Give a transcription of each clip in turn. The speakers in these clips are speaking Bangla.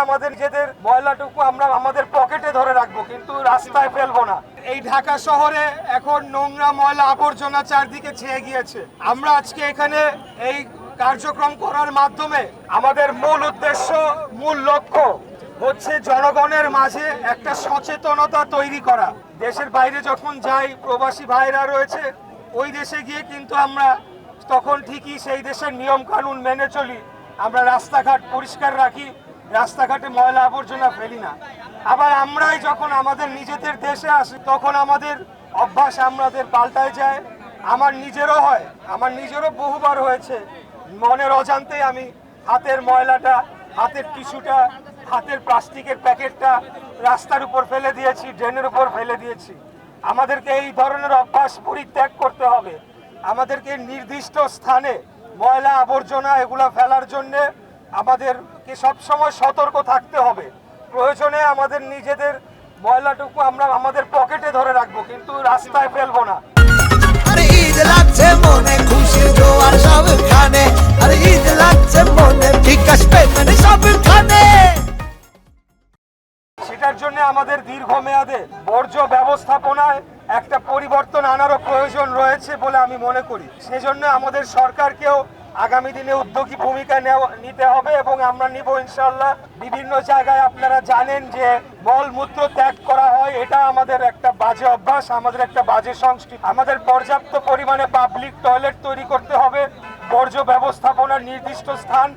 আমাদের নিজেদের ময়লাটুকু আমরা আমাদের পকেটে ধরে রাখবো, কিন্তু রাস্তায় ফেলবো না। এই ঢাকা শহরে এখন নোংরা ময়লা আবর্জনা চারদিকে ছেয়ে গিয়েছে। আমরা আজকে এখানে এই কার্যক্রম করার মাধ্যমে আমাদের মূল উদ্দেশ্য, মূল লক্ষ্য হচ্ছে জনগণের মাঝে একটা সচেতনতা তৈরি করা। দেশের বাইরে যখন যাই, প্রবাসী ভাইরা রয়েছে, ওই দেশে গিয়ে কিন্তু আমরা তখন ঠিকই সেই দেশের নিয়ম কানুন মেনে চলি। আমরা রাস্তাঘাট পরিষ্কার রাখি, রাস্তাঘাটে ময়লা আবর্জনা ফেলি না। আবার আমরাই যখন আমাদের নিজেদের দেশে আসি তখন আমাদের অভ্যাস আমাদের পাল্টায় যায়। আমার নিজেরও হয়, আমার নিজেরও বহুবার হয়েছে, মনের অজান্তেই আমি হাতের ময়লাটা, হাতের টিস্যুটা, হাতের প্লাস্টিকের প্যাকেটটা রাস্তার উপর ফেলে দিয়েছি, ড্রেনের উপর ফেলে দিয়েছি। আমাদেরকে এই ধরনের অভ্যাস পরিত্যাগ করতে হবে। আমাদেরকে নির্দিষ্ট স্থানে ময়লা আবর্জনা এগুলা ফেলার জন্য আমাদেরকে সবসময় সতর্ক থাকতে হবে। প্রয়োজনে আমাদের নিজেদের ময়লাটুকু আমরা আমাদের পকেটে ধরে রাখবো, কিন্তু রাস্তায় ফেলবো না। আরে ঈদ লাগছে মনে, খুশির জোয়ার সবখানে। আরে ঈদ লাগছে মনে, বিকাশ পেমেন্ট সবখানে। সেটার জন্য আমাদের দীর্ঘমেয়াদে বর্জ্য ব্যবস্থাপনায় একটা পরিবর্তন আনারও প্রয়োজন রয়েছে বলে আমি মনে করি। সেজন্য আমাদের সরকারকেও আগামী দিনে উদ্যোগী ভূমিকা নিতে হবে এবং আমরা নিব ইনশাআল্লাহ। বিভিন্ন জায়গায় আপনারা জানেন যে মলমূত্র ত্যাগ করা হয়, এটা আমাদের একটা বাজে অভ্যাস, আমাদের একটা বাজে সংস্কৃতি। আমাদের পর্যাপ্ত পরিমাণে পাবলিক টয়লেট তৈরি করতে হবে, বর্জ্য ব্যবস্থাপনার নির্দিষ্ট স্থান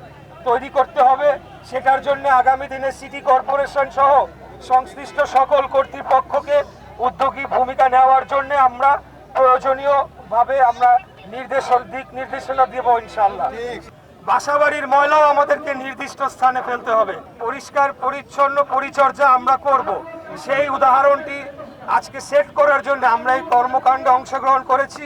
তৈরি করতে হবে। সেটার জন্য আগামী দিনে সিটি কর্পোরেশন সহ সংশ্লিষ্ট সকল কর্তৃপক্ষকে উদ্যোগী ভূমিকা নেওয়ার জন্য আমরা প্রয়োজনীয়ভাবে আমরা দিক নির্দেশনা দেব ইনশাআল্লাহ। বাসাবাড়ির ময়লাও আমাদেরকে নির্দিষ্ট স্থানে ফেলতে হবে। পরিষ্কার পরিচ্ছন্ন পরিচর্যা আমরা করব, সেই উদাহরণটি আজকে সেট করার জন্য আমরা এই কর্মকাণ্ডে অংশগ্রহণ করেছি।